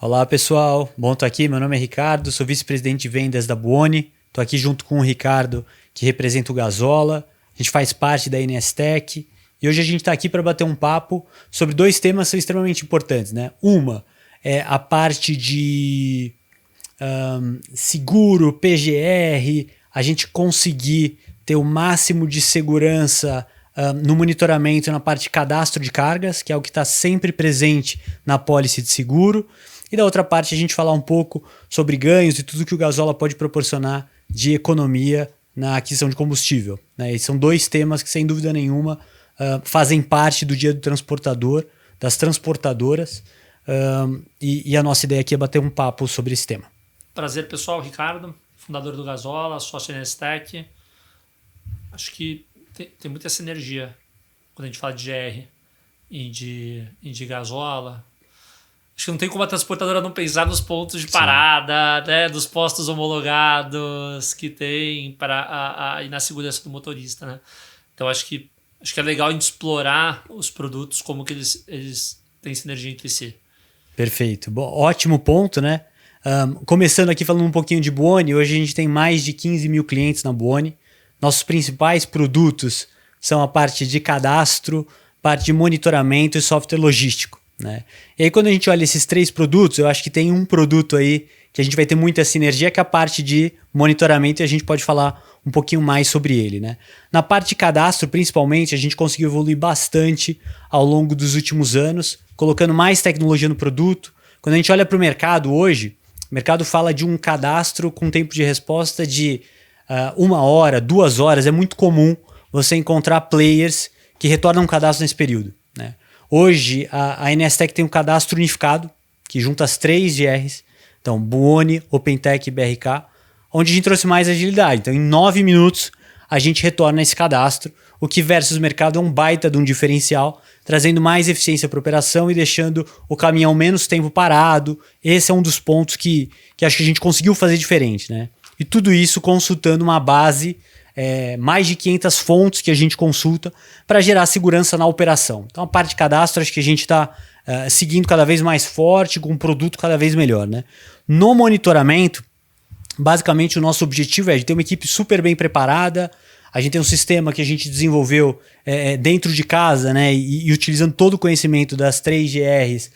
Olá pessoal, bom estar aqui, meu nome é Ricardo, sou vice-presidente de vendas da Buoni, estou aqui junto com o Ricardo, que representa o Gasola, a gente faz parte da NSTech e hoje a gente está aqui para bater um papo sobre dois temas que são extremamente importantes, né? Uma é a parte de seguro, PGR, a gente conseguir ter o máximo de segurança no monitoramento na parte de cadastro de cargas, que é o que está sempre presente na pólice de seguro. E da outra parte a gente falar um pouco sobre ganhos e tudo que o Gasola pode proporcionar de economia na aquisição de combustível, né? E são dois temas que sem dúvida nenhuma fazem parte do dia do transportador, das transportadoras, e a nossa ideia aqui é bater um papo sobre esse tema. Prazer pessoal, Ricardo, fundador do Gasola, sócio NSTech. Acho que tem muita sinergia quando a gente fala de GR e de Gasola. Acho que não tem como a transportadora não pensar nos pontos de parada, né, dos postos homologados que tem e na segurança do motorista, né? Então acho que é legal a gente explorar os produtos, como que eles têm sinergia entre si. Perfeito. Bom, ótimo ponto, né? Começando aqui falando um pouquinho de Buoni, hoje a gente tem mais de 15 mil clientes na Buoni. Nossos principais produtos são a parte de cadastro, parte de monitoramento e software logístico, né? E aí quando a gente olha esses três produtos, eu acho que tem um produto aí que a gente vai ter muita sinergia, que é a parte de monitoramento, e a gente pode falar um pouquinho mais sobre ele, né? Na parte de cadastro, principalmente, a gente conseguiu evoluir bastante ao longo dos últimos anos, colocando mais tecnologia no produto. Quando a gente olha para o mercado hoje, o mercado fala de um cadastro com tempo de resposta de 1 hora, 2 horas. É muito comum você encontrar players que retornam um cadastro nesse período, né? Hoje, a NSTech tem um cadastro unificado, que junta as 3 GRs, então Buoni, OpenTech e BRK, onde a gente trouxe mais agilidade. Então, em 9 minutos, a gente retorna esse cadastro, o que versus o mercado é um baita de um diferencial, trazendo mais eficiência para a operação e deixando o caminhão menos tempo parado. Esse é um dos pontos que acho que a gente conseguiu fazer diferente, né? E tudo isso consultando uma base, mais de 500 fontes que a gente consulta para gerar segurança na operação. Então a parte de cadastro acho que a gente está seguindo cada vez mais forte, com um produto cada vez melhor, né? No monitoramento, basicamente o nosso objetivo é de ter uma equipe super bem preparada. A gente tem um sistema que a gente desenvolveu dentro de casa, né? E utilizando todo o conhecimento das 3 GRs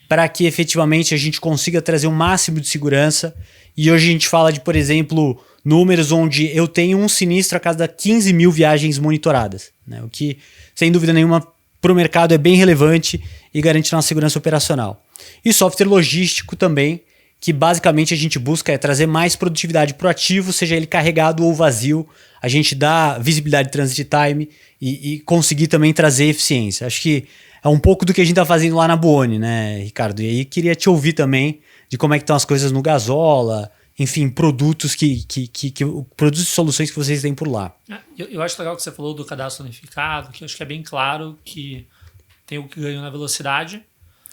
para que efetivamente a gente consiga trazer o máximo de segurança. E hoje a gente fala de, por exemplo, números onde eu tenho um sinistro a cada 15 mil viagens monitoradas, né? O que, sem dúvida nenhuma, para o mercado é bem relevante e garante nossa segurança operacional. E software logístico também, que basicamente a gente busca trazer mais produtividade para o ativo, seja ele carregado ou vazio. A gente dá visibilidade de transit time e conseguir também trazer eficiência. Acho que é um pouco do que a gente está fazendo lá na Buoni, né, Ricardo? E aí queria te ouvir também de como é que estão as coisas no Gasola, enfim, produtos produtos e soluções que vocês têm por lá. Eu acho legal que você falou do cadastro unificado, que eu acho que é bem claro que tem o ganho na velocidade.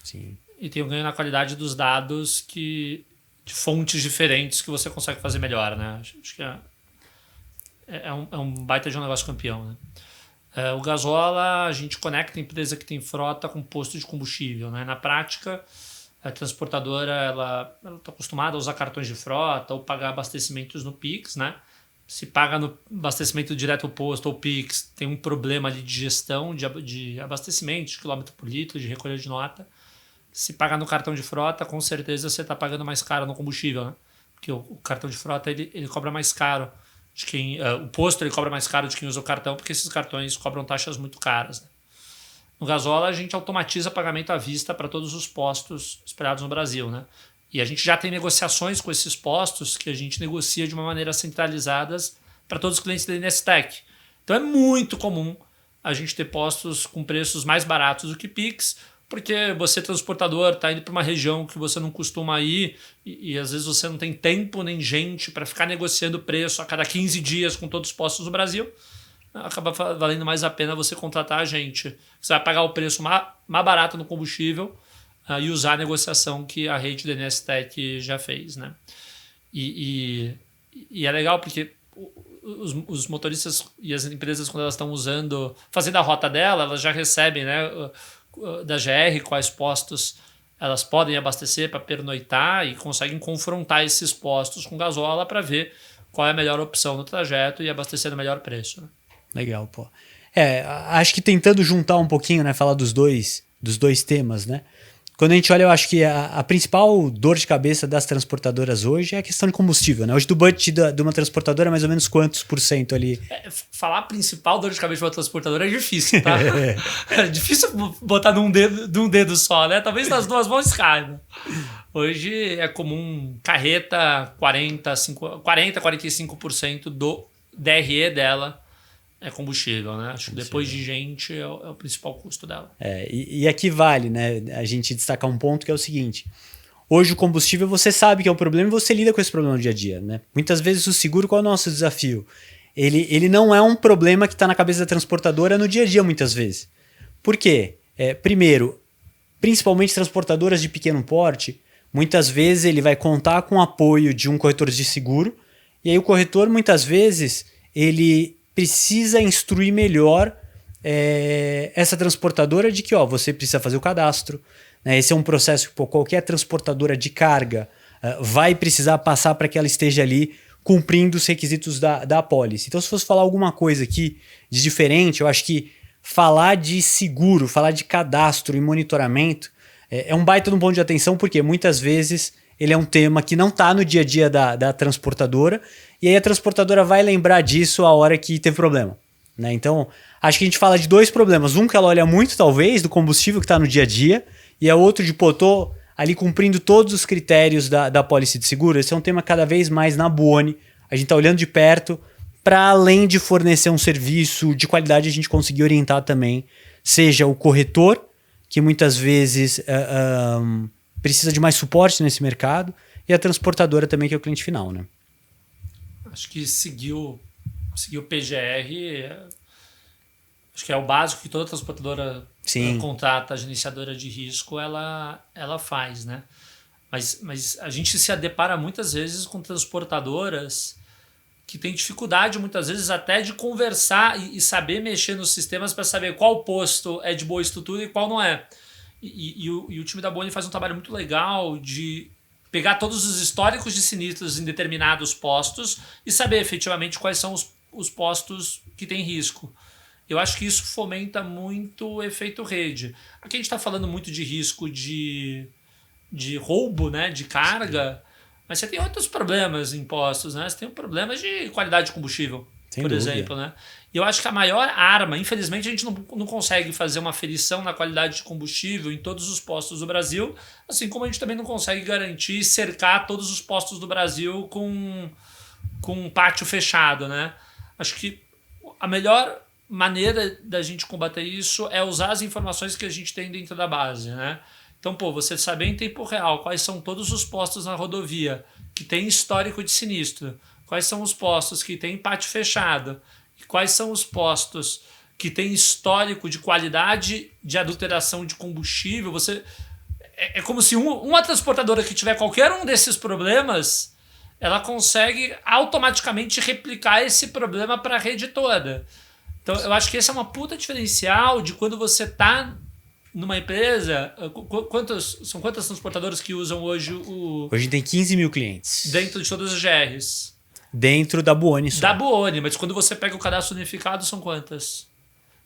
Sim. E tem o ganho na qualidade dos dados de fontes diferentes que você consegue fazer melhor, né? Acho que é um baita de um negócio campeão, né? O Gasola, a gente conecta a empresa que tem frota com posto de combustível, né? Na prática, a transportadora ela está acostumada a usar cartões de frota ou pagar abastecimentos no Pix, né? Se paga no abastecimento direto ao posto ou Pix, tem um problema ali de gestão de abastecimento, de quilômetro por litro, de recolha de nota. Se pagar no cartão de frota, com certeza você está pagando mais caro no combustível, né? Porque o cartão de frota ele cobra mais caro de quem... o posto ele cobra mais caro de quem usa o cartão, porque esses cartões cobram taxas muito caras, né? No Gasola, a gente automatiza pagamento à vista para todos os postos espalhados no Brasil, né? E a gente já tem negociações com esses postos que a gente negocia de uma maneira centralizada para todos os clientes da NSTech. Então é muito comum a gente ter postos com preços mais baratos do que Pix, porque você, transportador, está indo para uma região que você não costuma ir e às vezes você não tem tempo nem gente para ficar negociando preço a cada 15 dias com todos os postos do Brasil. Acaba valendo mais a pena você contratar a gente. Você vai pagar o preço mais barato no combustível e usar a negociação que a rede da NSTech já fez, né? E é legal porque os motoristas e as empresas, quando elas estão fazendo a rota dela, elas já recebem, né, da GR quais postos elas podem abastecer para pernoitar e conseguem confrontar esses postos com gasola para ver qual é a melhor opção no trajeto e abastecer no melhor preço. Né? Legal, pô. Acho que tentando juntar um pouquinho, né, falar dos dois temas, né? Quando a gente olha, eu acho que a principal dor de cabeça das transportadoras hoje é a questão de combustível, né? Hoje do budget de uma transportadora é mais ou menos quantos % ali? Falar a principal dor de cabeça de uma transportadora é difícil, tá? É difícil botar num dedo só, né? Talvez nas duas mãos caiba. Hoje é comum carreta 45% do DRE dela é combustível, né? Acho que depois de gente é o principal custo dela. E aqui vale, né, a gente destacar um ponto que é o seguinte. Hoje o combustível você sabe que é um problema e você lida com esse problema no dia a dia, né? Muitas vezes o seguro, qual é o nosso desafio? Ele não é um problema que está na cabeça da transportadora no dia a dia muitas vezes. Por quê? Primeiro, principalmente transportadoras de pequeno porte, muitas vezes ele vai contar com o apoio de um corretor de seguro e aí o corretor muitas vezes ele precisa instruir melhor essa transportadora de que você precisa fazer o cadastro. Né? Esse é um processo que qualquer transportadora de carga vai precisar passar para que ela esteja ali cumprindo os requisitos da apólice. Então, se fosse falar alguma coisa aqui de diferente, eu acho que falar de seguro, falar de cadastro e monitoramento é um baita de um ponto de atenção, porque muitas vezes ele é um tema que não está no dia a dia da transportadora, e aí a transportadora vai lembrar disso a hora que teve problema. Né? Então, acho que a gente fala de dois problemas. Um que ela olha muito, talvez, do combustível que está no dia a dia, e a outro de, tô ali cumprindo todos os critérios da apólice de seguro. Esse é um tema cada vez mais na Buoni. A gente está olhando de perto, para além de fornecer um serviço de qualidade, a gente conseguir orientar também, seja o corretor, que muitas vezes precisa de mais suporte nesse mercado, e a transportadora também, que é o cliente final, né? Acho que seguir o PGR, acho que é o básico que toda transportadora contrata, a gerenciadora de risco, ela faz, né? Mas a gente se depara muitas vezes com transportadoras que têm dificuldade, muitas vezes, até de conversar e saber mexer nos sistemas para saber qual posto é de boa estrutura e qual não é. E o time da Buoni faz um trabalho muito legal de pegar todos os históricos de sinistros em determinados postos e saber efetivamente quais são os postos que têm risco. Eu acho que isso fomenta muito o efeito rede. Aqui a gente está falando muito de risco de roubo, né, de carga, mas você tem outros problemas em postos, né? Você tem problemas de qualidade de combustível, Sem por dúvida. exemplo. Né? E eu acho que a maior arma, infelizmente a gente não consegue fazer uma aferição na qualidade de combustível em todos os postos do Brasil, assim como a gente também não consegue garantir e cercar todos os postos do Brasil com um pátio fechado. Né? Acho que a melhor maneira da gente combater isso é usar as informações que a gente tem dentro da base, né? Então, você saber em tempo real quais são todos os postos na rodovia que tem histórico de sinistro, quais são os postos que tem pátio fechado, quais são os postos que tem histórico de qualidade de adulteração de combustível. É como se uma transportadora que tiver qualquer um desses problemas, ela consegue automaticamente replicar esse problema para a rede toda. Então, eu acho que esse é uma puta diferencial de quando você está numa empresa. São quantas transportadoras que usam hoje Hoje tem 15 mil clientes. Dentro de todas as GRs? Dentro da Buoni só. Da Buoni, mas quando você pega o cadastro unificado, são quantas?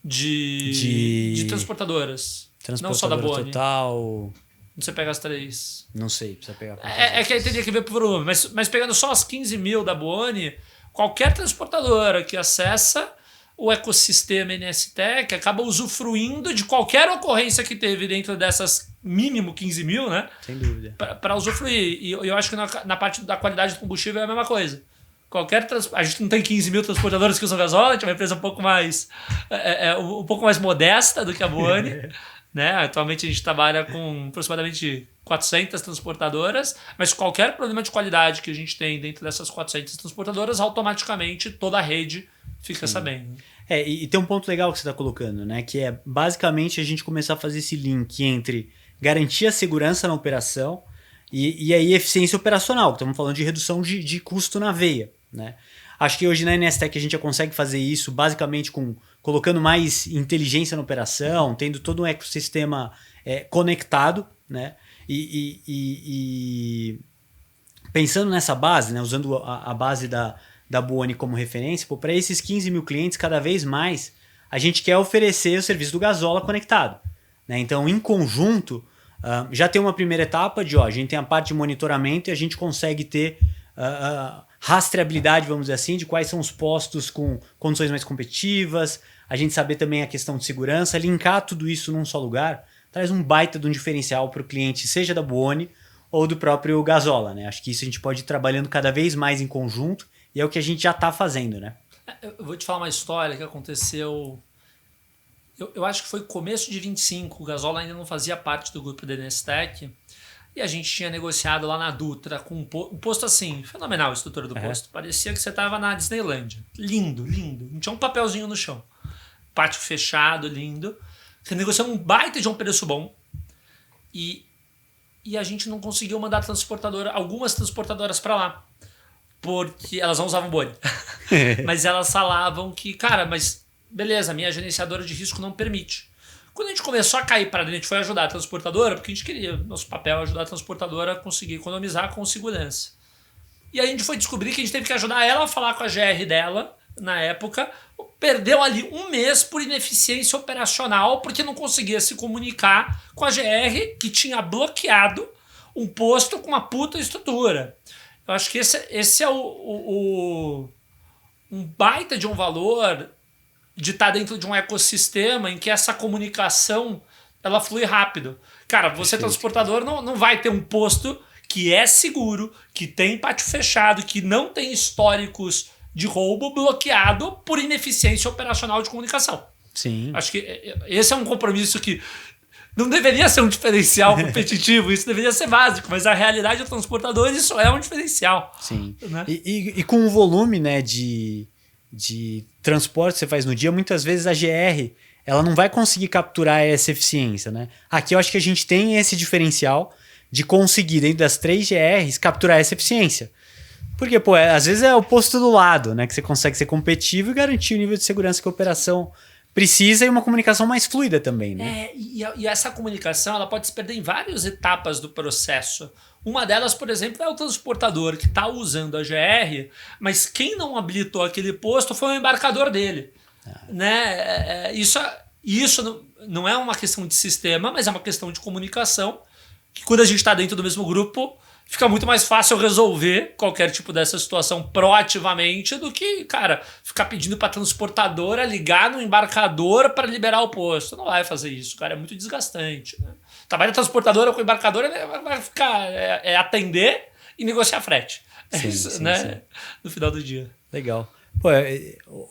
De transportadoras. Não só da Buoni. Total. Você pega as 3. Não sei, precisa pegar. É que aí teria que ver por volume. Mas pegando só as 15 mil da Buoni, qualquer transportadora que acessa o ecossistema NSTEC acaba usufruindo de qualquer ocorrência que teve dentro dessas mínimo 15 mil, né? Sem dúvida. Para usufruir. E eu acho que na parte da qualidade do combustível é a mesma coisa. A gente não tem 15 mil transportadores que usam gasóleo, a gente é uma empresa um pouco mais modesta do que a Buoni. Né? Atualmente a gente trabalha com aproximadamente 400 transportadoras, mas qualquer problema de qualidade que a gente tem dentro dessas 400 transportadoras, automaticamente toda a rede fica sabendo. E tem um ponto legal que você está colocando, né? Que é basicamente a gente começar a fazer esse link entre garantir a segurança na operação e aí eficiência operacional. Estamos falando de redução de custo na veia, né? Acho que hoje na NSTEC a gente já consegue fazer isso basicamente colocando mais inteligência na operação, tendo todo um ecossistema conectado, né? E pensando nessa base, né, usando a base da Buoni como referência, para esses 15 mil clientes, cada vez mais, a gente quer oferecer o serviço do Gasola conectado. Né? Então, em conjunto, já tem uma primeira etapa de, a gente tem a parte de monitoramento e a gente consegue ter rastreabilidade, vamos dizer assim, de quais são os postos com condições mais competitivas, a gente saber também a questão de segurança, linkar tudo isso num só lugar, traz um baita de um diferencial para o cliente, seja da Buoni ou do próprio Gasola. Né? Acho que isso a gente pode ir trabalhando cada vez mais em conjunto e é o que a gente já está fazendo. Né? Eu vou te falar uma história que aconteceu... Eu acho que foi começo de 25, o Gasola ainda não fazia parte do grupo da Nestec, e a gente tinha negociado lá na Dutra com um posto assim, fenomenal a estrutura do posto. Parecia que você estava na Disneylândia. Lindo, lindo. Não tinha um papelzinho no chão. Pátio fechado, lindo. Você negociou um baita de um preço bom, e a gente não conseguiu mandar algumas transportadoras para lá, porque elas não usavam Buoni. Mas elas falavam que, cara, mas... beleza, a minha gerenciadora de risco não permite. Quando a gente começou a cair para dentro, a gente foi ajudar a transportadora, porque a gente queria, nosso papel é ajudar a transportadora a conseguir economizar com segurança. E aí a gente foi descobrir que a gente teve que ajudar ela a falar com a GR dela, na época, perdeu ali um mês por ineficiência operacional, porque não conseguia se comunicar com a GR, que tinha bloqueado um posto com uma puta estrutura. Eu acho que esse é um baita de um valor de estar dentro de um ecossistema em que essa comunicação ela flui rápido. Cara, você transportador não vai ter um posto que é seguro, que tem pátio fechado, que não tem históricos de roubo bloqueado por ineficiência operacional de comunicação. Sim. Acho que esse é um compromisso que não deveria ser um diferencial competitivo, isso deveria ser básico, mas a realidade do transportador isso é um diferencial. Sim. Né? E com o volume, né, de transporte que você faz no dia, muitas vezes a GR ela não vai conseguir capturar essa eficiência. Né? Aqui eu acho que a gente tem esse diferencial de conseguir, dentro das 3 GRs, capturar essa eficiência. Porque, às vezes é o posto do lado, né, que você consegue ser competitivo e garantir o nível de segurança que a operação precisa e uma comunicação mais fluida também. Né? E essa comunicação ela pode se perder em várias etapas do processo. Uma delas, por exemplo, é o transportador que está usando a GR, mas quem não habilitou aquele posto foi o embarcador dele. Né? Isso não é uma questão de sistema, mas é uma questão de comunicação, que quando a gente está dentro do mesmo grupo, fica muito mais fácil resolver qualquer tipo dessa situação proativamente do que, cara, ficar pedindo para a transportadora ligar no embarcador para liberar o posto. Não vai fazer isso, cara, é muito desgastante. Né? O trabalho da transportadora com o embarcador vai ficar atender e negociar frete. Sim, né? No final do dia. Legal.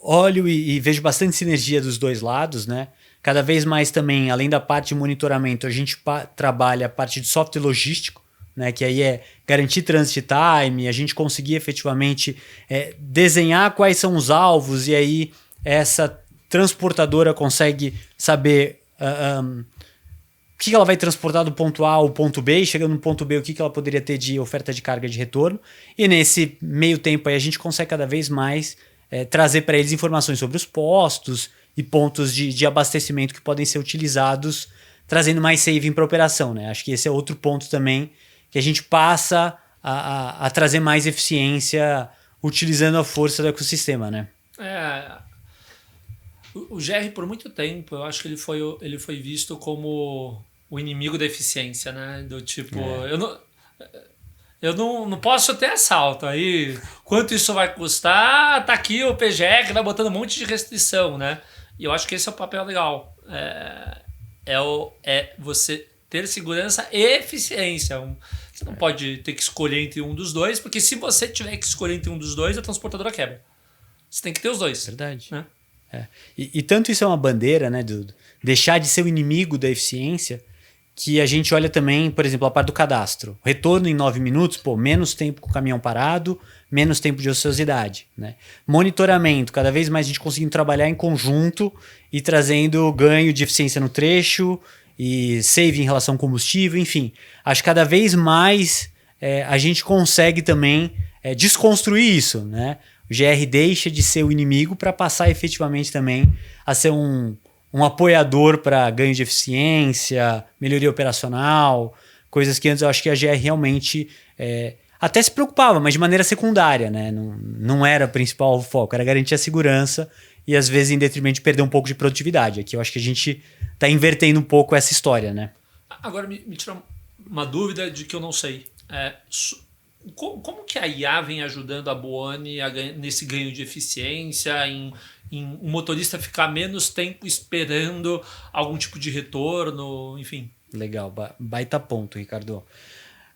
Olho e vejo bastante sinergia dos dois lados, né? Cada vez mais também, além da parte de monitoramento, a gente trabalha a parte de software logístico, né, que aí é garantir transit time, a gente conseguir efetivamente desenhar quais são os alvos e aí essa transportadora consegue saber o que ela vai transportar do ponto A ao ponto B e chegando no ponto B o que ela poderia ter de oferta de carga de retorno e nesse meio tempo aí a gente consegue cada vez mais trazer para eles informações sobre os postos e pontos de abastecimento que podem ser utilizados trazendo mais saving para a operação. Né? Acho que esse é outro ponto também que a gente passa a trazer mais eficiência utilizando a força do ecossistema, né? O GR, por muito tempo, eu acho que ele foi visto como o inimigo da eficiência, né? Do tipo, eu não posso ter assalto. Aí, quanto isso vai custar? Tá aqui o PGE que vai botando um monte de restrição, né? E eu acho que esse é o papel legal. Você ter segurança e eficiência. Você não pode ter que escolher entre um dos dois, porque se você tiver que escolher entre um dos dois, a transportadora quebra. Você tem que ter os dois. Verdade. Né? E tanto isso é uma bandeira, né, do deixar de ser o inimigo da eficiência, que a gente olha também, por exemplo, a parte do cadastro. Retorno em 9 minutos, menos tempo com o caminhão parado, menos tempo de ociosidade. Né? Monitoramento, cada vez mais a gente conseguindo trabalhar em conjunto e trazendo ganho de eficiência no trecho e save em relação ao combustível, enfim. Acho que cada vez mais a gente consegue também desconstruir isso. Né? O GR deixa de ser o inimigo para passar efetivamente também a ser um apoiador para ganho de eficiência, melhoria operacional, Coisas que antes eu acho que a GR realmente até se preocupava, mas de maneira secundária, né? Não era o principal foco, era garantir a segurança e às vezes em detrimento de perder um pouco de produtividade. Aqui eu acho que a gente está invertendo um pouco essa história, né? Agora me tira uma dúvida de que eu não sei. Como que a IA vem ajudando a Buoni nesse ganho de eficiência, em um motorista ficar menos tempo esperando algum tipo de retorno, enfim? Legal, baita ponto, Ricardo.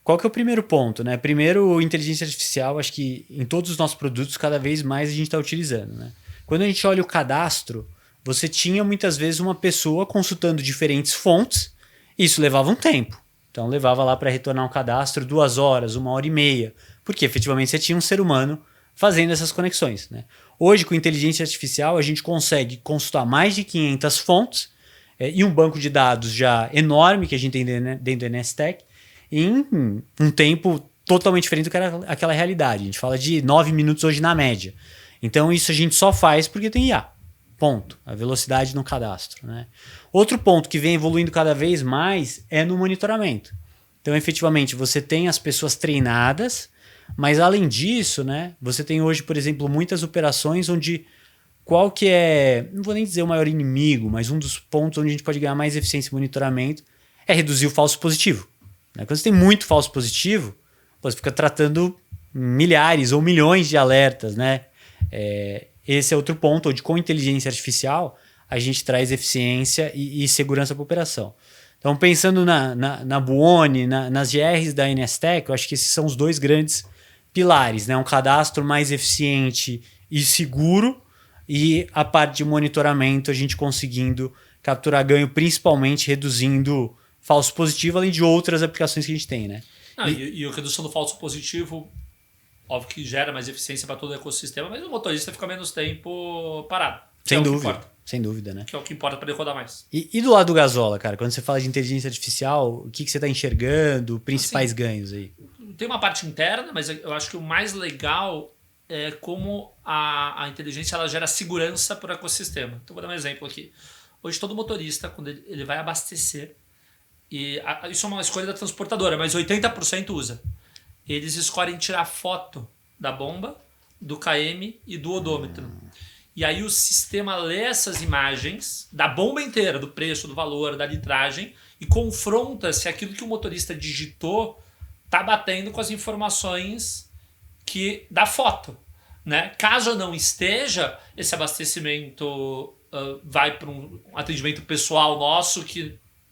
Qual que é o primeiro ponto, né? Primeiro, inteligência artificial, acho que em todos os nossos produtos, cada vez mais a gente está utilizando, né? Quando a gente olha o cadastro, você tinha muitas vezes uma pessoa consultando diferentes fontes, e isso levava um tempo. Então levava lá para retornar um cadastro 2 horas, 1h30, porque efetivamente você tinha um ser humano fazendo essas conexões, né? Hoje, com inteligência artificial, a gente consegue consultar mais de 500 fontes e um banco de dados já enorme que a gente tem dentro do NSTech em um tempo totalmente diferente do que era aquela realidade. A gente fala de 9 minutos hoje na média. Então isso a gente só faz porque tem IA. Ponto. A velocidade no cadastro, né? Outro ponto que vem evoluindo cada vez mais é no monitoramento. Então, efetivamente, você tem as pessoas treinadas, mas além disso, né, você tem hoje, por exemplo, muitas operações onde qual que é, não vou nem dizer o maior inimigo, mas um dos pontos onde a gente pode ganhar mais eficiência em monitoramento é reduzir o falso positivo. Né? Quando você tem muito falso positivo, você fica tratando milhares ou milhões de alertas, né? Esse é outro ponto onde com inteligência artificial a gente traz eficiência e segurança para a operação. Então, pensando na Buoni, nas GRs da NSTech, eu acho que esses são os 2 grandes pilares, né? Um cadastro mais eficiente e seguro e a parte de monitoramento a gente conseguindo capturar ganho, principalmente reduzindo falso positivo, além de outras aplicações que a gente tem, né? E a redução do falso positivo, óbvio que gera mais eficiência para todo o ecossistema, mas o motorista fica menos tempo parado. Sem dúvida. Sem dúvida, né? Que é o que importa para ele rodar mais. E do lado do Gasola, cara, quando você fala de inteligência artificial, o que você está enxergando, principais ganhos aí? Tem uma parte interna, mas eu acho que o mais legal é como a inteligência ela gera segurança para o ecossistema. Então, vou dar um exemplo aqui. Hoje, todo motorista, quando ele vai abastecer, isso é uma escolha da transportadora, mas 80% usa. Eles escolhem tirar foto da bomba, do KM e do odômetro. E aí o sistema lê essas imagens da bomba inteira, do preço, do valor, da litragem, e confronta se aquilo que o motorista digitou está batendo com as informações da foto. Né? Caso não esteja, esse abastecimento vai para um atendimento pessoal nosso,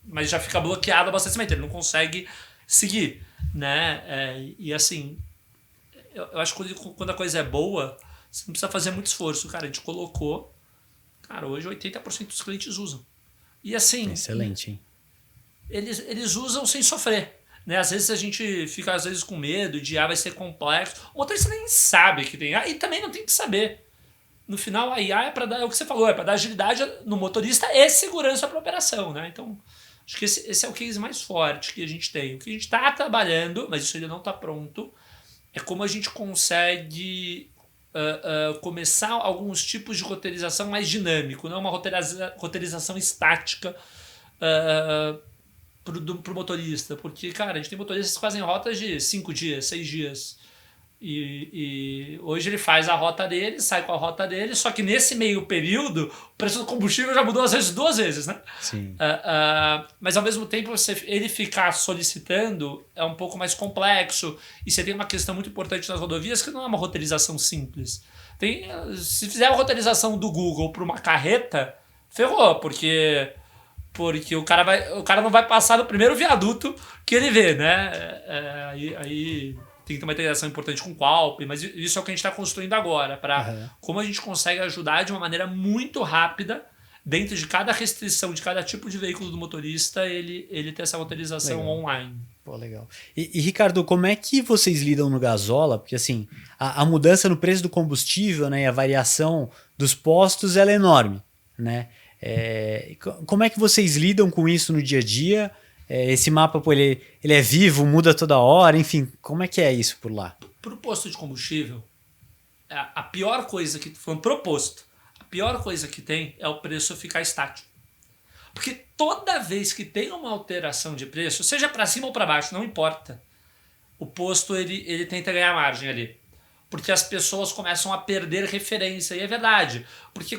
mas já fica bloqueado o abastecimento, ele não consegue seguir. Né? E assim, eu acho que quando a coisa é boa, você não precisa fazer muito esforço. Cara, a gente colocou. Cara, hoje 80% dos clientes usam. E assim... Excelente, hein? Eles usam sem sofrer. Né? Às vezes a gente fica com medo de vai ser complexo. O motorista nem sabe que tem IA e também não tem que saber. No final, a IA é para dar, é o que você falou, é para dar agilidade no motorista e segurança para a operação. Né? Então, acho que esse é o case mais forte que a gente tem. O que a gente está trabalhando, mas isso ainda não está pronto, é como a gente consegue começar alguns tipos de roteirização mais dinâmico, não uma roteirização estática pro motorista. Porque, cara, a gente tem motoristas que fazem rotas de 5 dias, 6 dias. E hoje ele faz a rota dele, sai com a rota dele, só que nesse meio período o preço do combustível já mudou às vezes 2 vezes, né? Sim. Mas ao mesmo tempo ele ficar solicitando é um pouco mais complexo, e você tem uma questão muito importante nas rodovias que não é uma roteirização simples. Se fizer a roteirização do Google para uma carreta, ferrou, porque o cara não vai passar no primeiro viaduto que ele vê, né? Aí tem que ter uma integração importante com o Qualp, mas isso é o que a gente está construindo agora, para como a gente consegue ajudar de uma maneira muito rápida, dentro de cada restrição, de cada tipo de veículo do motorista, ele ter essa roteirização online. Pô, legal. E Ricardo, como é que vocês lidam no Gasola? Porque assim, a mudança no preço do combustível, né, e a variação dos postos ela é enorme, né? Como é que vocês lidam com isso no dia a dia? Esse mapa, pô, ele é vivo, muda toda hora, enfim, como é que é isso por lá? Para o posto de combustível, a pior coisa que foi um proposto, a pior coisa que tem é o preço ficar estático. Porque toda vez que tem uma alteração de preço, seja para cima ou para baixo, não importa, o posto ele tenta ganhar margem ali. Porque as pessoas começam a perder referência, e é verdade, porque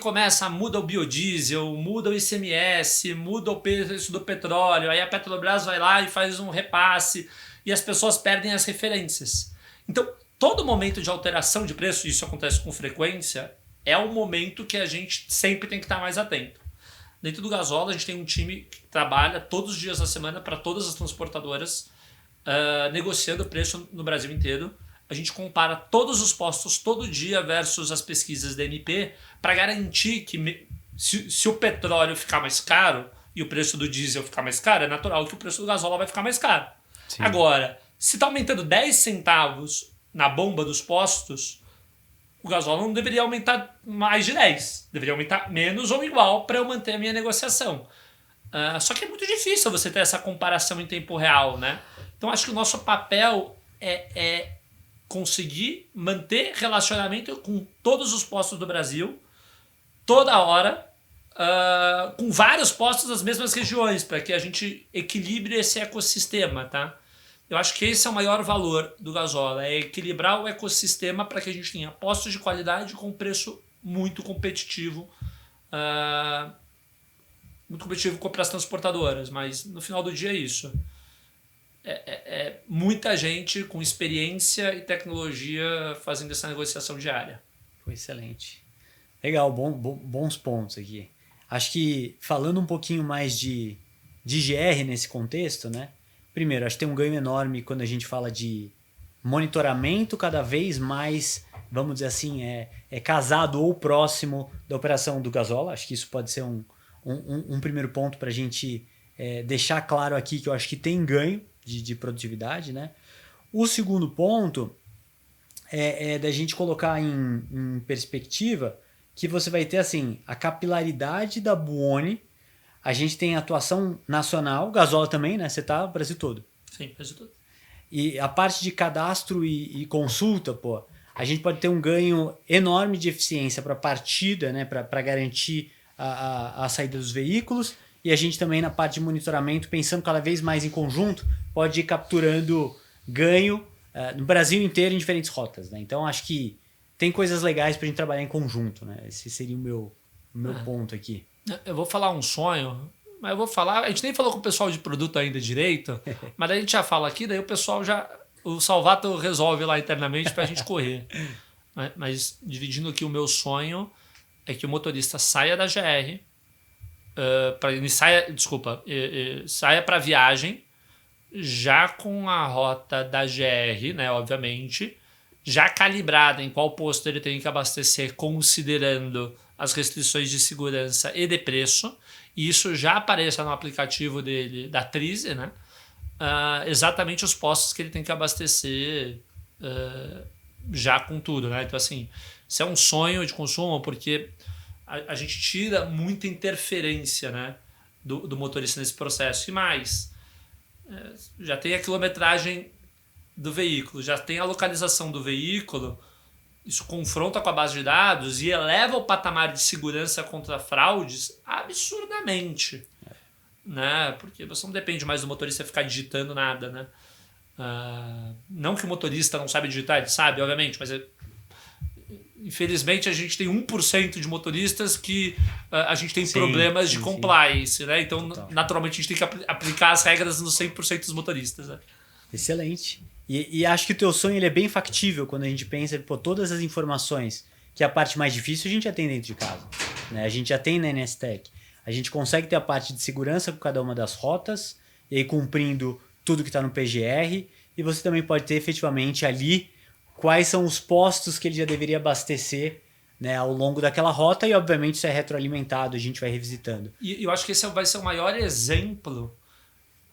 muda o biodiesel, muda o ICMS, muda o preço do petróleo, aí a Petrobras vai lá e faz um repasse, e as pessoas perdem as referências. Então, todo momento de alteração de preço, isso acontece com frequência, é um momento que a gente sempre tem que estar mais atento. Dentro do Gasola, a gente tem um time que trabalha todos os dias da semana para todas as transportadoras, negociando o preço no Brasil inteiro. A gente compara todos os postos todo dia versus as pesquisas da ANP para garantir que se o petróleo ficar mais caro e o preço do diesel ficar mais caro, é natural que o preço do Gasola vai ficar mais caro. Sim. Agora, se está aumentando 10 centavos na bomba dos postos, o Gasola não deveria aumentar mais de 10. Deveria aumentar menos ou igual para eu manter a minha negociação. Só que é muito difícil você ter essa comparação em tempo real, né? Então, acho que o nosso papel é conseguir manter relacionamento com todos os postos do Brasil, toda hora, com vários postos das mesmas regiões, para que a gente equilibre esse ecossistema, tá? Eu acho que esse é o maior valor do Gasola, é equilibrar o ecossistema para que a gente tenha postos de qualidade com preço muito competitivo para as transportadoras, mas no final do dia é isso. É muita gente com experiência e tecnologia fazendo essa negociação diária. Excelente. Legal, bons pontos aqui. Acho que falando um pouquinho mais de GR nesse contexto, né? Primeiro, acho que tem um ganho enorme quando a gente fala de monitoramento cada vez mais, vamos dizer assim, casado ou próximo da operação do Gasola. Acho que isso pode ser um primeiro ponto para a gente deixar claro aqui que eu acho que tem ganho de produtividade, né? O segundo ponto é da gente colocar em perspectiva que você vai ter assim, a capilaridade da Buoni. A gente tem atuação nacional, Gasola também, né? Você tá no Brasil todo. Sim, Brasil todo. E a parte de cadastro e consulta, pô, a gente pode ter um ganho enorme de eficiência para a partida, né? Para garantir a saída dos veículos. E a gente também na parte de monitoramento, pensando cada vez mais em conjunto, pode ir capturando ganho no Brasil inteiro em diferentes rotas, né? Então acho que tem coisas legais para a gente trabalhar em conjunto, né? Esse seria o meu ponto aqui. Eu vou falar um sonho, mas eu vou falar... A gente nem falou com o pessoal de produto ainda direito, mas daí a gente já fala aqui, daí o pessoal o Salvato resolve lá internamente para a gente correr. Mas dividindo aqui o meu sonho é que o motorista saia da GR, saia para viagem, já com a rota da GR, né, obviamente, já calibrada em qual posto ele tem que abastecer, considerando as restrições de segurança e de preço, e isso já apareça no aplicativo dele, da Trise, né? Exatamente os postos que ele tem que abastecer já com tudo, né? Então, assim, isso é um sonho de consumo, porque a gente tira muita interferência, né, do motorista nesse processo. E mais, já tem a quilometragem do veículo, já tem a localização do veículo, isso confronta com a base de dados e eleva o patamar de segurança contra fraudes absurdamente, né? Porque você não depende mais do motorista ficar digitando nada, né? Não que o motorista não sabe digitar, ele sabe, obviamente, mas infelizmente a gente tem 1% de motoristas que a gente tem problemas de compliance, né? Então, naturalmente, a gente tem que aplicar as regras nos 100% dos motoristas, né? Excelente. E acho que o teu sonho ele é bem factível quando a gente pensa, pô, todas as informações, que é a parte mais difícil, a gente já tem dentro de casa, né? A gente já tem na NSTech. A gente consegue ter a parte de segurança com cada uma das rotas, e aí cumprindo tudo que está no PGR, e você também pode ter efetivamente ali quais são os postos que ele já deveria abastecer, né, ao longo daquela rota, e obviamente isso é retroalimentado, a gente vai revisitando. E eu acho que esse vai ser o maior exemplo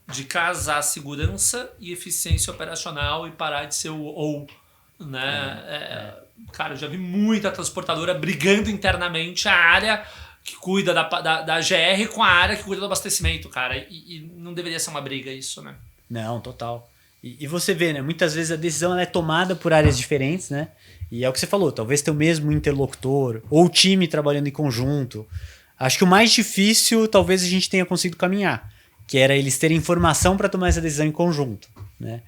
de casar segurança e eficiência operacional e parar de ser o ou, né? Cara, eu já vi muita transportadora brigando internamente a área que cuida da GR com a área que cuida do abastecimento, cara. E não deveria ser uma briga isso, né? Não, total. E você vê, né? Muitas vezes a decisão ela é tomada por áreas diferentes, né? E é o que você falou, talvez ter o mesmo interlocutor ou time trabalhando em conjunto. Acho que o mais difícil talvez a gente tenha conseguido caminhar, que era eles terem informação para tomar essa decisão em conjunto, né?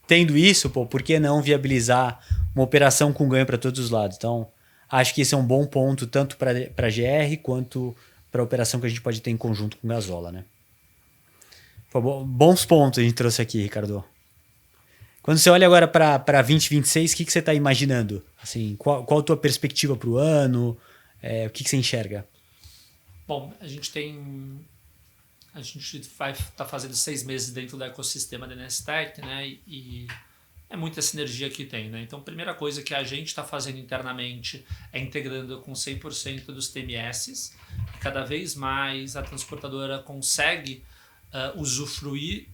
Tendo isso, por que não viabilizar uma operação com ganho para todos os lados? Então, acho que esse é um bom ponto tanto para a GR quanto para a operação que a gente pode ter em conjunto com o Gasola, né? Bons pontos a gente trouxe aqui, Ricardo. Quando você olha agora para 2026, o que você está imaginando? Assim, qual a tua perspectiva para o ano? O que você enxerga? Bom, a gente vai estar fazendo 6 meses dentro do ecossistema da Nestec, né? E é muita sinergia que tem, né? Então, a primeira coisa que a gente está fazendo internamente é integrando com 100% dos TMSs. Cada vez mais a transportadora consegue usufruir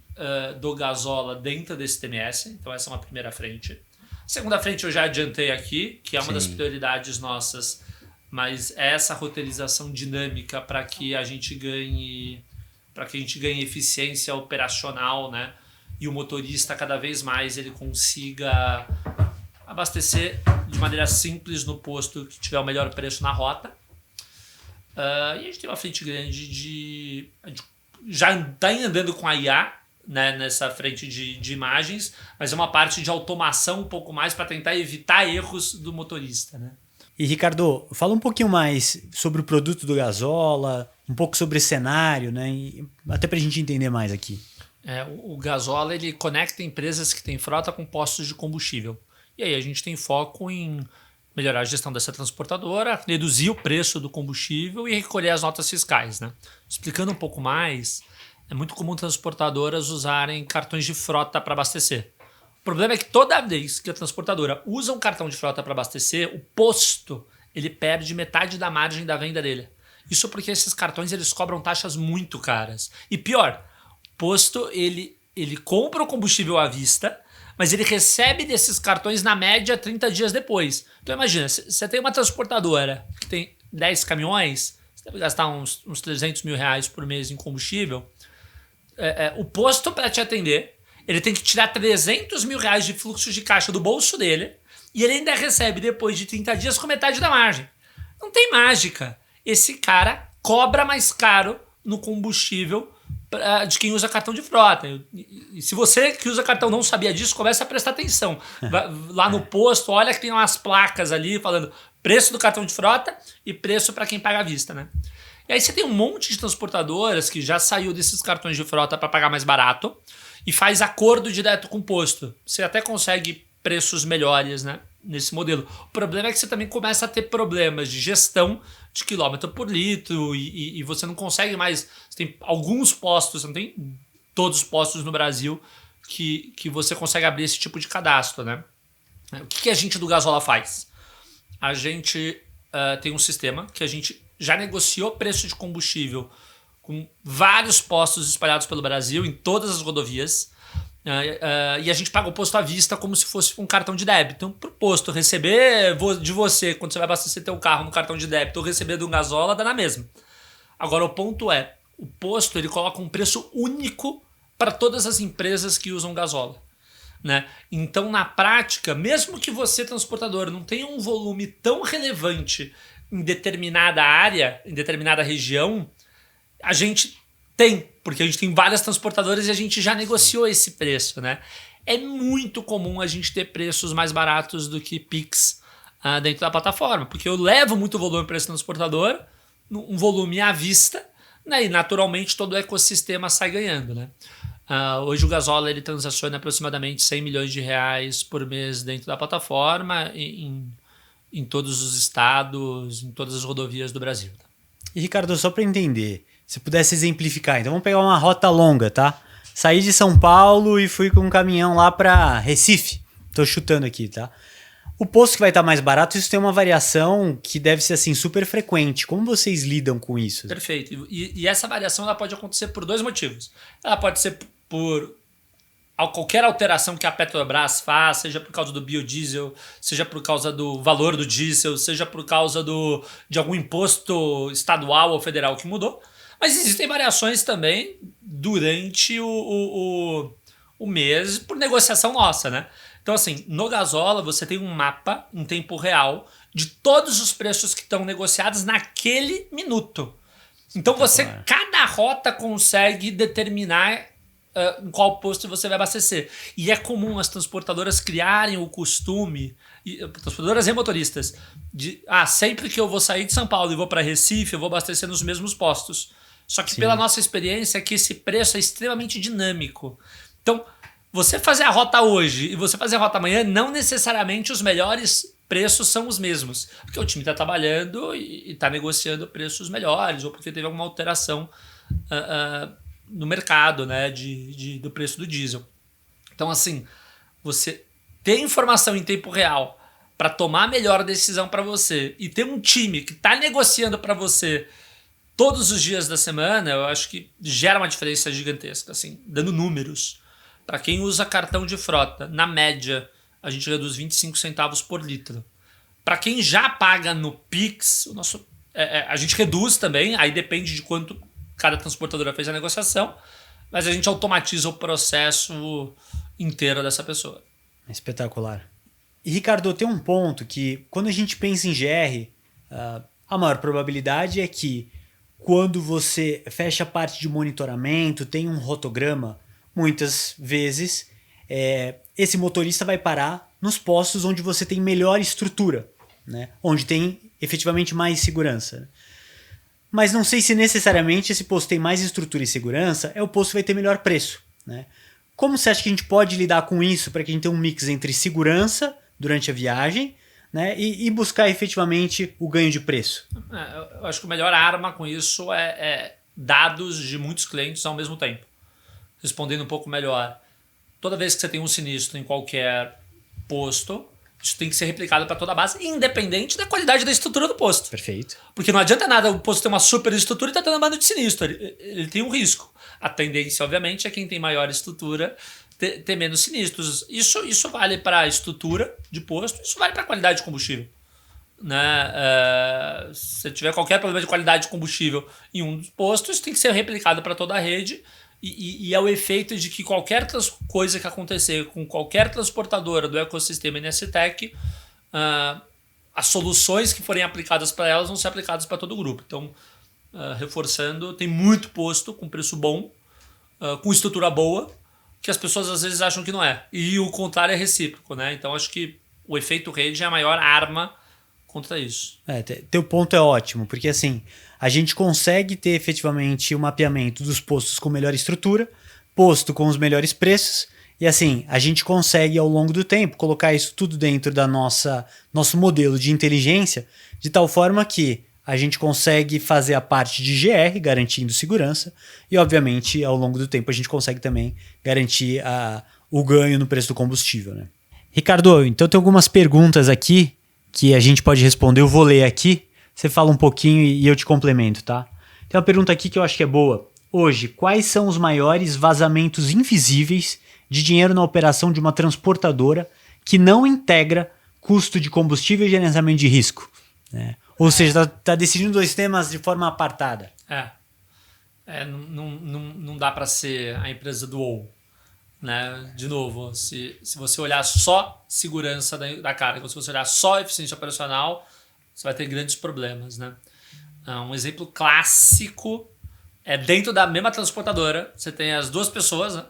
do Gasola dentro desse TMS. Então, essa é uma primeira frente. A segunda frente eu já adiantei aqui, que é uma das prioridades nossas, mas é essa roteirização dinâmica para que a gente ganhe eficiência operacional, né? E o motorista cada vez mais ele consiga abastecer de maneira simples no posto que tiver o melhor preço na rota. E a gente tem uma frente grande a gente já está andando com a IA, né, nessa frente de imagens, mas é uma parte de automação um pouco mais para tentar evitar erros do motorista, né? E Ricardo, fala um pouquinho mais sobre o produto do Gasola, um pouco sobre o cenário, né? Até para a gente entender mais aqui. O Gasola ele conecta empresas que têm frota com postos de combustível. E aí a gente tem foco em melhorar a gestão dessa transportadora, reduzir o preço do combustível e recolher as notas fiscais, né? Explicando um pouco mais, é muito comum transportadoras usarem cartões de frota para abastecer. O problema é que toda vez que a transportadora usa um cartão de frota para abastecer, o posto ele perde metade da margem da venda dele. Isso porque esses cartões eles cobram taxas muito caras. E pior, o posto ele compra o combustível à vista, mas ele recebe desses cartões na média 30 dias depois. Então imagina, você tem uma transportadora que tem 10 caminhões, você deve gastar uns 300 mil reais por mês em combustível. O posto para te atender, ele tem que tirar 300 mil reais de fluxo de caixa do bolso dele e ele ainda recebe depois de 30 dias com metade da margem. Não tem mágica. Esse cara cobra mais caro no combustível de quem usa cartão de frota. E se você que usa cartão não sabia disso, começa a prestar atenção. Vai lá no posto, olha que tem umas placas ali falando preço do cartão de frota e preço para quem paga à vista, né? E aí você tem um monte de transportadoras que já saiu desses cartões de frota para pagar mais barato e faz acordo direto com o posto. Você até consegue preços melhores, né, nesse modelo. O problema é que você também começa a ter problemas de gestão de quilômetro por litro e você não consegue mais... Você tem alguns postos, você não tem todos os postos no Brasil que você consegue abrir esse tipo de cadastro, né? O que a gente do Gasola faz? A gente tem um sistema que a gente já negociou preço de combustível com vários postos espalhados pelo Brasil, em todas as rodovias, e a gente paga o posto à vista como se fosse um cartão de débito. Então, para o posto receber de você, quando você vai abastecer teu carro no cartão de débito, ou receber do Gasola, dá na mesma. Agora, o ponto é, o posto ele coloca um preço único para todas as empresas que usam Gasola, né? Então, na prática, mesmo que você, transportador, não tenha um volume tão relevante em determinada área, em determinada região, a gente tem, porque a gente tem várias transportadoras e a gente já negociou esse preço, né? É muito comum a gente ter preços mais baratos do que Pix dentro da plataforma, porque eu levo muito volume para esse transportador, um volume à vista, né? E naturalmente todo o ecossistema sai ganhando, né? Hoje o Gasola ele transaciona aproximadamente 100 milhões de reais por mês dentro da plataforma em todos os estados, em todas as rodovias do Brasil. Tá? E Ricardo, só para entender, se pudesse exemplificar, então vamos pegar uma rota longa, tá? Saí de São Paulo e fui com um caminhão lá para Recife. Tô chutando aqui, tá? O posto que vai estar mais barato, isso tem uma variação que deve ser assim super frequente. Como vocês lidam com isso? Perfeito. E essa variação ela pode acontecer por 2 motivos. Ela pode ser por qualquer alteração que a Petrobras faz, seja por causa do biodiesel, seja por causa do valor do diesel, seja por causa de algum imposto estadual ou federal que mudou. Mas existem variações também durante o mês por negociação nossa, né? Então, assim, no Gasola você tem um mapa em tempo real de todos os preços que estão negociados naquele minuto. Então cada rota consegue determinar em qual posto você vai abastecer. E é comum as transportadoras criarem o costume, transportadoras e motoristas, de sempre que eu vou sair de São Paulo e vou para Recife, eu vou abastecer nos mesmos postos. Só que pela nossa experiência é que esse preço é extremamente dinâmico. Então, você fazer a rota hoje e você fazer a rota amanhã, não necessariamente os melhores preços são os mesmos. Porque o time está trabalhando e está negociando preços melhores, ou porque teve alguma alteração no mercado, né, do preço do diesel. Então, assim, você ter informação em tempo real para tomar a melhor decisão para você e ter um time que está negociando para você todos os dias da semana, eu acho que gera uma diferença gigantesca, assim, dando números. Para quem usa cartão de frota, na média, a gente reduz 25 centavos por litro. Para quem já paga no Pix, a gente reduz também, aí depende de quanto cada transportadora fez a negociação, mas a gente automatiza o processo inteiro dessa pessoa. Espetacular. E, Ricardo, tem um ponto que, quando a gente pensa em GR, a maior probabilidade é que, quando você fecha a parte de monitoramento, tem um rotograma, muitas vezes esse motorista vai parar nos postos onde você tem melhor estrutura, né? Onde tem efetivamente mais segurança. Mas não sei se necessariamente esse posto tem mais estrutura e segurança, o posto vai ter melhor preço, né? Como você acha que a gente pode lidar com isso para que a gente tenha um mix entre segurança durante a viagem, né, e buscar efetivamente o ganho de preço? Eu acho que a melhor arma com isso é dados de muitos clientes ao mesmo tempo. Respondendo um pouco melhor, toda vez que você tem um sinistro em qualquer posto, isso tem que ser replicado para toda a base, independente da qualidade da estrutura do posto. Perfeito. Porque não adianta nada o posto ter uma super estrutura e estar tendo banda de sinistro. Ele tem um risco. A tendência, obviamente, é quem tem maior estrutura ter menos sinistros. Isso vale para a estrutura de posto, isso vale para a qualidade de combustível. Né? Se tiver qualquer problema de qualidade de combustível em um dos postos, isso tem que ser replicado para toda a rede. E é o efeito de que qualquer coisa que acontecer com qualquer transportadora do ecossistema NSTec, as soluções que forem aplicadas para elas vão ser aplicadas para todo o grupo. Então, reforçando, tem muito posto com preço bom, com estrutura boa, que as pessoas às vezes acham que não é. E o contrário é recíproco, né? Então, acho que o efeito rede é a maior arma contra isso. Teu ponto é ótimo, porque assim, a gente consegue ter efetivamente o mapeamento dos postos com melhor estrutura, posto com os melhores preços, e assim, a gente consegue ao longo do tempo colocar isso tudo dentro da nosso modelo de inteligência, de tal forma que a gente consegue fazer a parte de GR, garantindo segurança, e obviamente ao longo do tempo a gente consegue também garantir o ganho no preço do combustível, né? Ricardo, então tem algumas perguntas aqui que a gente pode responder, eu vou ler aqui, você fala um pouquinho e eu te complemento, tá? Tem uma pergunta aqui que eu acho que é boa. Hoje, quais são os maiores vazamentos invisíveis de dinheiro na operação de uma transportadora que não integra custo de combustível e gerenciamento de risco? Né? Ou seja, tá decidindo dois temas de forma apartada. Não dá para ser a empresa do ou. Né? De novo, se você olhar só segurança da carga, se você olhar só eficiência operacional, você vai ter grandes problemas. Né? Um exemplo clássico é dentro da mesma transportadora, você tem as duas pessoas, né?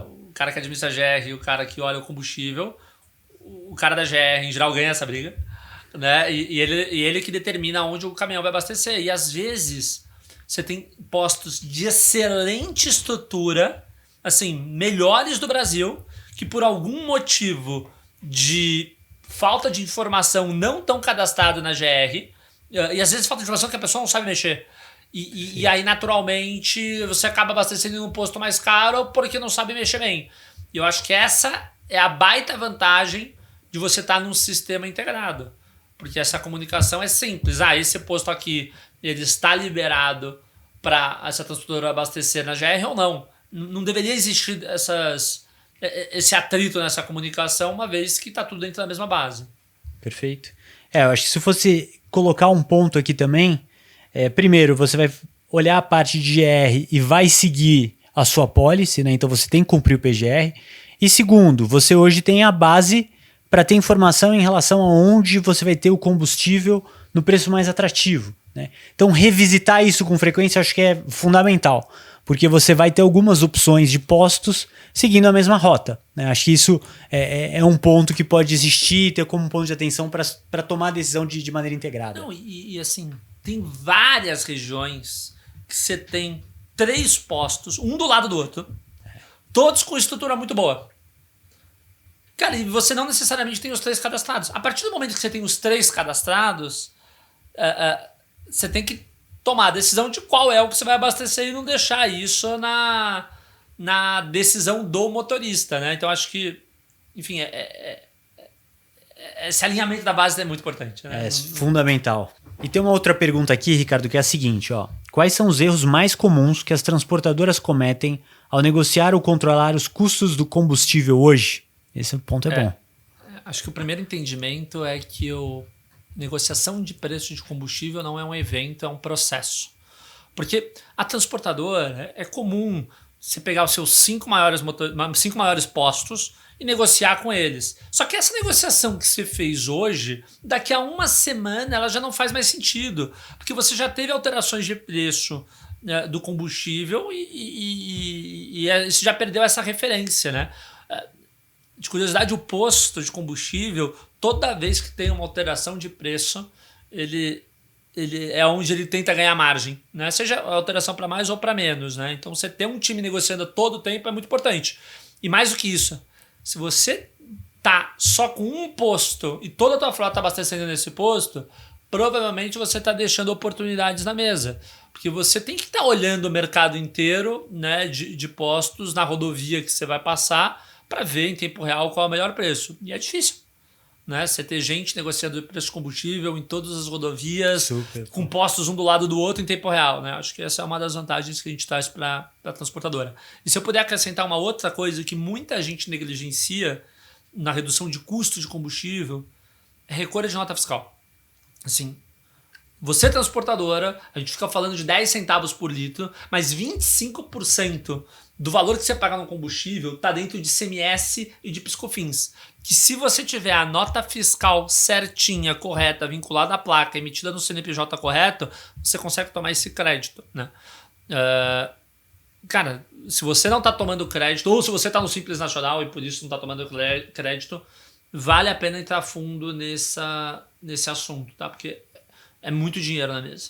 O cara que administra a GR e o cara que olha o combustível. O cara da GR, em geral, ganha essa briga. Né? E ele que determina onde o caminhão vai abastecer. E às vezes você tem postos de excelente estrutura, assim, melhores do Brasil, que por algum motivo de falta de informação não estão cadastrados na GR, e às vezes falta de informação que a pessoa não sabe mexer. E aí, naturalmente, você acaba abastecendo em um posto mais caro porque não sabe mexer bem. E eu acho que essa é a baita vantagem de você estar num sistema integrado. Porque essa comunicação é simples. Esse posto aqui, ele está liberado para essa transportadora abastecer na GR ou não. Não deveria existir esse atrito nessa comunicação, uma vez que está tudo dentro da mesma base. Perfeito. Eu acho que se fosse colocar um ponto aqui também, primeiro, você vai olhar a parte de GR e vai seguir a sua policy, né? Então você tem que cumprir o PGR. E segundo, você hoje tem a base para ter informação em relação a onde você vai ter o combustível no preço mais atrativo, né? Então, revisitar isso com frequência acho que é fundamental, porque você vai ter algumas opções de postos seguindo a mesma rota, né? Acho que isso é um ponto que pode existir, ter como ponto de atenção para tomar a decisão de maneira integrada. Não, e assim, tem várias regiões que você tem 3 postos, um do lado do outro, todos com estrutura muito boa. Cara, e você não necessariamente tem os 3 cadastrados. A partir do momento que você tem os 3 cadastrados, você tem que tomar a decisão de qual é o que você vai abastecer e não deixar isso na decisão do motorista, né? Então, acho que, enfim, esse alinhamento da base é muito importante, né? É fundamental. E tem uma outra pergunta aqui, Ricardo, que é a seguinte, ó. Quais são os erros mais comuns que as transportadoras cometem ao negociar ou controlar os custos do combustível hoje? Esse ponto é bom. Acho que o primeiro entendimento é que negociação de preço de combustível não é um evento, é um processo. Porque a transportadora é comum você pegar os seus 5 maiores postos e negociar com eles. Só que essa negociação que você fez hoje, daqui a uma semana ela já não faz mais sentido, porque você já teve alterações de preço, né, do combustível e você já perdeu essa referência, né? De curiosidade, o posto de combustível, toda vez que tem uma alteração de preço, ele é onde ele tenta ganhar margem, né? Seja alteração para mais ou para menos, né? Então, você ter um time negociando todo o tempo é muito importante. E mais do que isso, se você tá só com um posto e toda a tua frota está abastecendo nesse posto, provavelmente você está deixando oportunidades na mesa. Porque você tem que estar olhando o mercado inteiro, né, de postos na rodovia que você vai passar para ver em tempo real qual é o melhor preço. E é difícil, né? Você ter gente negociando o preço de combustível em todas as rodovias, com postos um do lado do outro em tempo real, né? Acho que essa é uma das vantagens que a gente traz para a transportadora. E se eu puder acrescentar uma outra coisa que muita gente negligencia na redução de custo de combustível, é recolha de nota fiscal. Assim, você transportadora, a gente fica falando de 10 centavos por litro, mas 25% do valor que você paga no combustível está dentro de ICMS e de PiscoFins. Que se você tiver a nota fiscal certinha, correta, vinculada à placa, emitida no CNPJ correto, você consegue tomar esse crédito, né? Cara, se você não está tomando crédito, ou se você está no Simples Nacional e por isso não está tomando crédito, vale a pena entrar fundo nesse assunto, tá? Porque é muito dinheiro na mesa.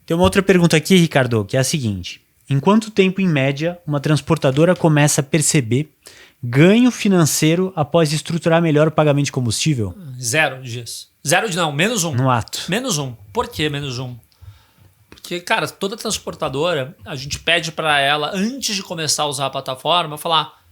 Tem uma outra pergunta aqui, Ricardo, que é a seguinte. Em quanto tempo, em média, uma transportadora começa a perceber ganho financeiro após estruturar melhor o pagamento de combustível? 0 dias. Menos 1. No ato. Menos 1. Por que menos 1? Porque, cara, toda transportadora, a gente pede para ela, antes de começar a usar a plataforma, falar: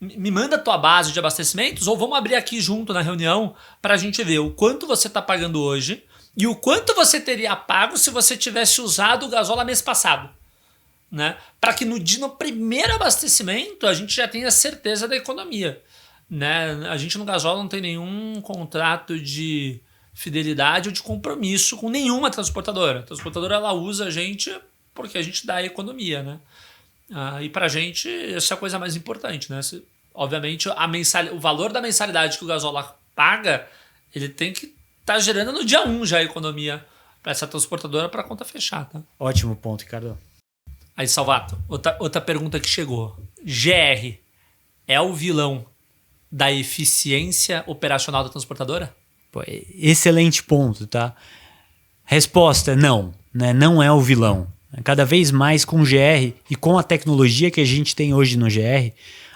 me manda a tua base de abastecimentos ou vamos abrir aqui junto na reunião para a gente ver o quanto você está pagando hoje e o quanto você teria pago se você tivesse usado o Gasola mês passado. Né? Para que no primeiro abastecimento a gente já tenha certeza da economia, né? A gente no Gasola não tem nenhum contrato de fidelidade ou de compromisso com nenhuma transportadora. A transportadora ela usa a gente porque a gente dá a economia, né? E para a gente essa é a coisa mais importante, né? Obviamente o valor da mensalidade que o Gasola paga, ele tem que estar gerando no dia 1 já a economia para essa transportadora para a conta fechar, tá? Ótimo ponto, Ricardo. Aí, Salvato, outra pergunta que chegou. GR é o vilão da eficiência operacional da transportadora? Pô, excelente ponto, tá? Resposta, não. Né? Não é o vilão. Cada vez mais com o GR e com a tecnologia que a gente tem hoje no GR,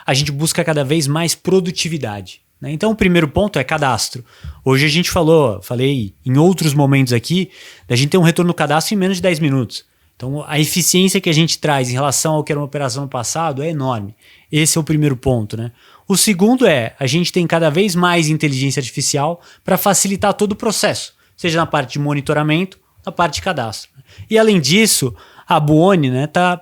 a gente busca cada vez mais produtividade. Né? Então, o primeiro ponto é cadastro. Hoje a gente falei em outros momentos aqui, da gente ter um retorno no cadastro em menos de 10 minutos. Então, a eficiência que a gente traz em relação ao que era uma operação no passado é enorme. Esse é o primeiro ponto, né? O segundo a gente tem cada vez mais inteligência artificial para facilitar todo o processo, seja na parte de monitoramento, na parte de cadastro. E, além disso, a Buoni, né, tá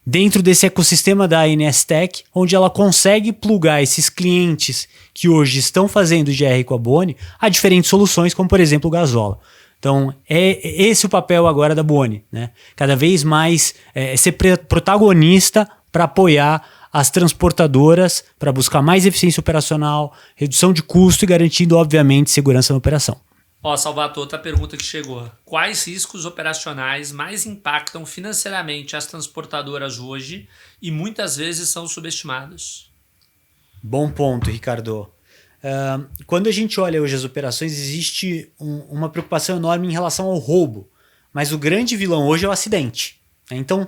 dentro desse ecossistema da INSTech, onde ela consegue plugar esses clientes que hoje estão fazendo GR com a Buoni a diferentes soluções, como, por exemplo, o Gasola. Então, é esse o papel agora da Buoni, né? Cada vez mais ser protagonista para apoiar as transportadoras para buscar mais eficiência operacional, redução de custo e garantindo, obviamente, segurança na operação. Ó, Salvatore, outra pergunta que chegou. Quais riscos operacionais mais impactam financeiramente as transportadoras hoje e muitas vezes são subestimados? Bom ponto, Ricardo. Quando a gente olha hoje as operações, existe uma preocupação enorme em relação ao roubo, mas o grande vilão hoje é o acidente. Então,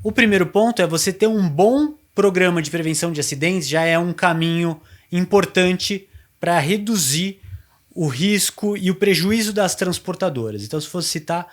o primeiro ponto é você ter um bom programa de prevenção de acidentes, já é um caminho importante para reduzir o risco e o prejuízo das transportadoras. Então, se fosse citar,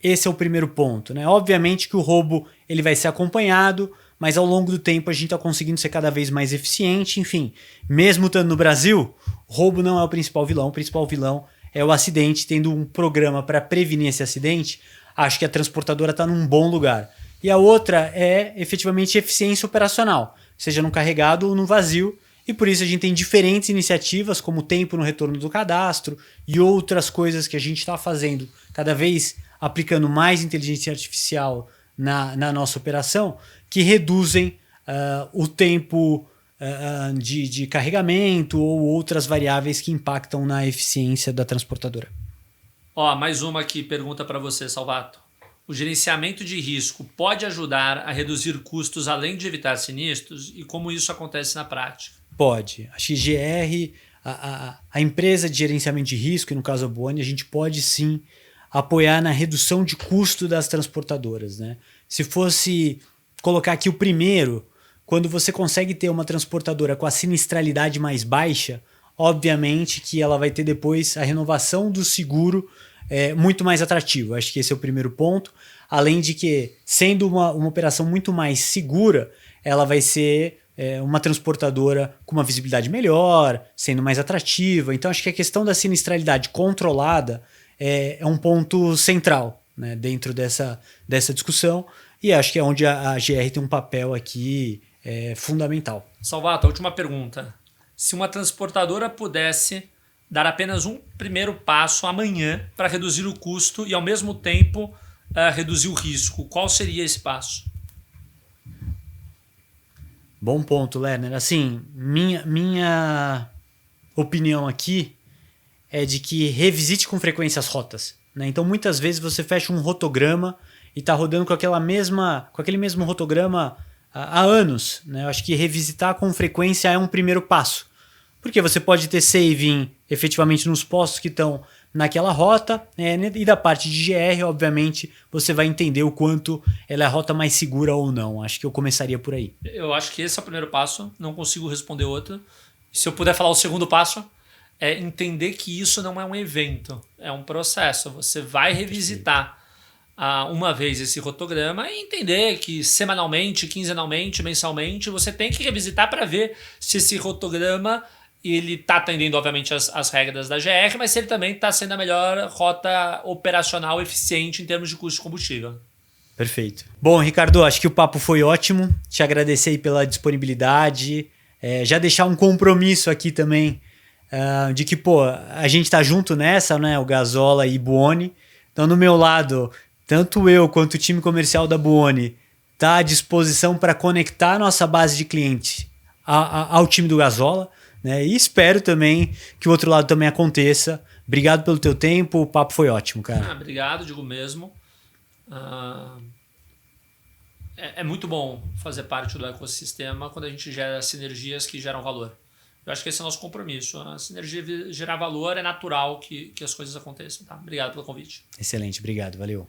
esse é o primeiro ponto, né? Obviamente que o roubo ele vai ser acompanhado, mas ao longo do tempo a gente está conseguindo ser cada vez mais eficiente. Enfim, mesmo estando no Brasil, roubo não é o principal vilão é o acidente. Tendo um programa para prevenir esse acidente, acho que a transportadora está num bom lugar. E a outra é efetivamente eficiência operacional, seja no carregado ou no vazio. E por isso a gente tem diferentes iniciativas, como o tempo no retorno do cadastro e outras coisas que a gente está fazendo, cada vez aplicando mais inteligência artificial na nossa operação, que reduzem o tempo de carregamento ou outras variáveis que impactam na eficiência da transportadora. Ó, mais uma aqui, pergunta para você, Salvatore. O gerenciamento de risco pode ajudar a reduzir custos além de evitar sinistros? E como isso acontece na prática? Pode. Acho que GR, a empresa de gerenciamento de risco, e no caso a Buoni, a gente pode sim apoiar na redução de custo das transportadoras, né? Se fosse colocar aqui o primeiro, quando você consegue ter uma transportadora com a sinistralidade mais baixa, obviamente que ela vai ter depois a renovação do seguro muito mais atrativo. Acho que esse é o primeiro ponto. Além de que, sendo uma operação muito mais segura, ela vai ser uma transportadora com uma visibilidade melhor, sendo mais atrativa. Então, acho que a questão da sinistralidade controlada é um ponto central, né, dentro dessa discussão. E acho que é onde a GR tem um papel aqui fundamental. Salvatore, última pergunta. Se uma transportadora pudesse dar apenas um primeiro passo amanhã para reduzir o custo e, ao mesmo tempo, reduzir o risco, qual seria esse passo? Bom ponto, Lerner. Assim, minha opinião aqui é de que revisite com frequência as rotas, né? Então, muitas vezes você fecha um rotograma e está rodando com aquele mesmo rotograma há anos, né? Eu acho que revisitar com frequência é um primeiro passo. Porque você pode ter saving efetivamente nos postos que estão naquela rota, e da parte de GR, obviamente, você vai entender o quanto ela é a rota mais segura ou não. Acho que eu começaria por aí. Eu acho que esse é o primeiro passo, não consigo responder outro. Se eu puder falar o segundo passo, é entender que isso não é um evento, é um processo. Você vai revisitar uma vez esse rotograma e entender que semanalmente, quinzenalmente, mensalmente, você tem que revisitar para ver se esse rotograma ele está atendendo, obviamente, as regras da GR, mas se ele também está sendo a melhor rota operacional eficiente em termos de custo de combustível. Perfeito. Bom, Ricardo, acho que o papo foi ótimo. Te agradecer aí pela disponibilidade. Já deixar um compromisso aqui também de que, a gente tá junto nessa, né? O Gazzola e Buoni. Então, no meu lado, tanto eu quanto o time comercial da Buoni tá à disposição para conectar a nossa base de clientes ao time do Gazzola, né? E espero também que o outro lado também aconteça. Obrigado pelo teu tempo, o papo foi ótimo, cara. Obrigado, digo mesmo. É muito bom fazer parte do ecossistema quando a gente gera sinergias que geram valor. Eu acho que esse é o nosso compromisso. A sinergia gerar valor, é natural que as coisas aconteçam. Tá? Obrigado pelo convite. Excelente, obrigado, valeu.